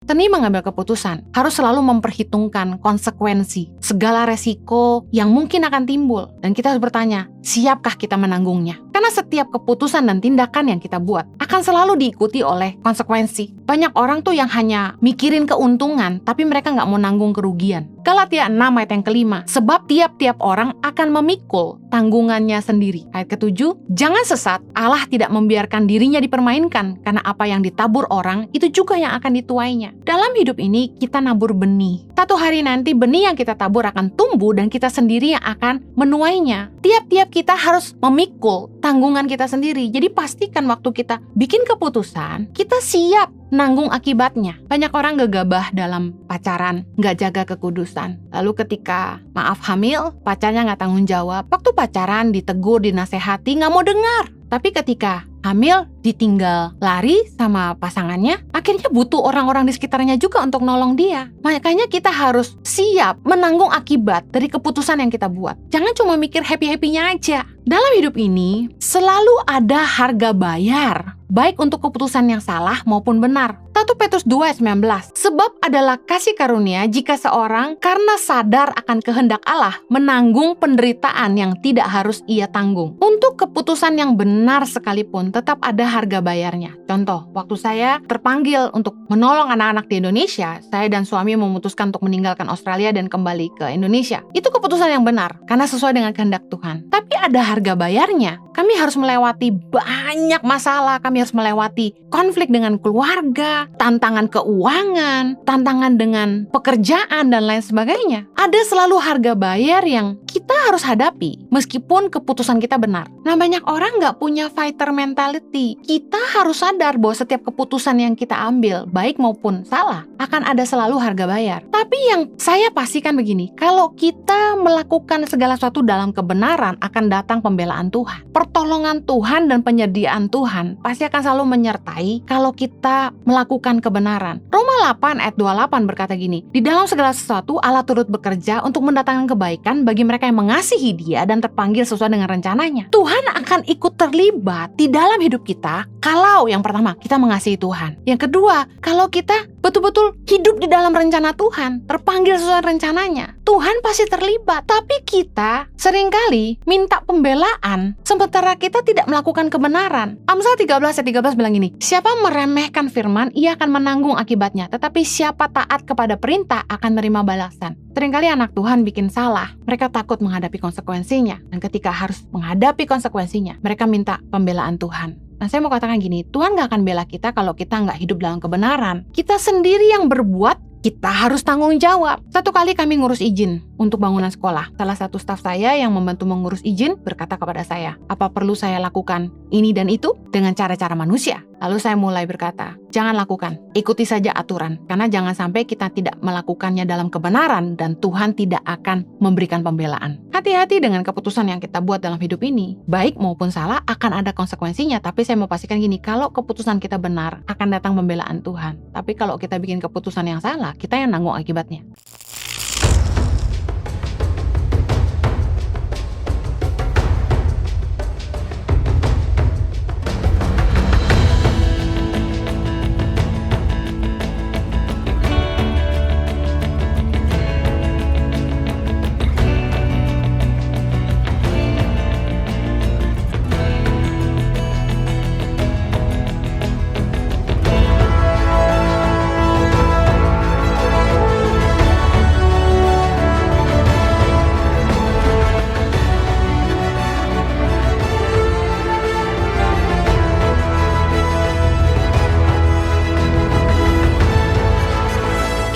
Seni mengambil keputusan harus selalu memperhitungkan konsekuensi, segala resiko yang mungkin akan timbul. Dan kita harus bertanya, siapkah kita menanggungnya? Karena setiap keputusan dan tindakan yang kita buat akan selalu diikuti oleh konsekuensi. Banyak orang tuh yang hanya mikirin keuntungan, tapi mereka nggak mau nanggung kerugian. Galatia 6 ayat yang kelima, sebab tiap-tiap orang akan memikul tanggungannya sendiri. Ayat ketujuh, jangan sesat, Allah tidak membiarkan dirinya dipermainkan, karena apa yang ditabur orang, itu juga yang akan dituainya. Dalam hidup ini, kita nabur benih. Satu hari nanti, benih yang kita tabur akan tumbuh dan kita sendiri yang akan menuainya. Tiap-tiap kita harus memikul tanggungan kita sendiri. Jadi pastikan waktu kita bikin keputusan, kita siap nanggung akibatnya. Banyak orang gegabah dalam pacaran, nggak jaga kekudusan. Lalu ketika maaf hamil, pacarnya nggak tanggung jawab. Waktu pacaran ditegur, dinasehati, nggak mau dengar. Tapi ketika hamil, ditinggal lari sama pasangannya, akhirnya butuh orang-orang di sekitarnya juga untuk nolong dia. Makanya kita harus siap menanggung akibat dari keputusan yang kita buat. Jangan cuma mikir happy-happynya aja. Dalam hidup ini, selalu ada harga bayar, baik untuk keputusan yang salah maupun benar. 1 Petrus 2 ayat 19, sebab adalah kasih karunia jika seorang karena sadar akan kehendak Allah menanggung penderitaan yang tidak harus ia tanggung. Untuk keputusan yang benar sekalipun tetap ada harga bayarnya. Contoh, waktu saya terpanggil untuk menolong anak-anak di Indonesia, saya dan suami memutuskan untuk meninggalkan Australia dan kembali ke Indonesia. Itu keputusan yang benar, karena sesuai dengan kehendak Tuhan. Tapi ada harga bayarnya. Kami harus melewati banyak masalah, kami harus melewati konflik dengan keluarga, tantangan keuangan, tantangan dengan pekerjaan, dan lain sebagainya. Ada selalu harga bayar yang kita harus hadapi, meskipun keputusan kita benar. Nah, banyak orang nggak punya fighter mentality. Kita harus sadar bahwa setiap keputusan yang kita ambil, baik maupun salah, akan ada selalu harga bayar. Tapi yang saya pastikan begini, kalau kita melakukan segala sesuatu dalam kebenaran, akan datang pembelaan Tuhan. Pertolongan Tuhan dan penyediaan Tuhan pasti akan selalu menyertai kalau kita melakukan kebenaran. Roma 8 ayat 28 berkata gini, di dalam segala sesuatu Allah turut bekerja untuk mendatangkan kebaikan bagi mereka yang mengasihi Dia dan terpanggil sesuai dengan rencananya. Tuhan akan ikut terlibat di dalam hidup kita kalau yang pertama, kita mengasihi Tuhan. Yang kedua, kalau kita betul-betul hidup di dalam rencana Tuhan, terpanggil sesuai rencananya, Tuhan pasti terlibat. Tapi kita seringkali minta pembelaan sementara kita tidak melakukan kebenaran. Amsal 13 ayat 13 bilang gini, siapa meremehkan firman, ia akan menanggung akibatnya. Tetapi siapa taat kepada perintah akan menerima balasan. Seringkali anak Tuhan bikin salah, mereka takut menghadapi konsekuensinya. Dan ketika harus menghadapi konsekuensinya, mereka minta pembelaan Tuhan. Nah, saya mau katakan gini, Tuhan gak akan bela kita kalau kita gak hidup dalam kebenaran. Kita sendiri yang berbuat, kita harus tanggung jawab. Satu kali kami ngurus izin untuk bangunan sekolah. Salah satu staf saya yang membantu mengurus izin berkata kepada saya, apa perlu saya lakukan ini dan itu dengan cara-cara manusia? Lalu saya mulai berkata, jangan lakukan, ikuti saja aturan. Karena jangan sampai kita tidak melakukannya dalam kebenaran dan Tuhan tidak akan memberikan pembelaan. Hati-hati dengan keputusan yang kita buat dalam hidup ini. Baik maupun salah akan ada konsekuensinya. Tapi saya mau pastikan gini, kalau keputusan kita benar akan datang pembelaan Tuhan. Tapi kalau kita bikin keputusan yang salah, kita yang nanggung akibatnya.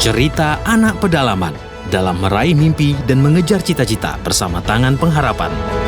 Cerita anak pedalaman dalam meraih mimpi dan mengejar cita-cita bersama Tangan Pengharapan.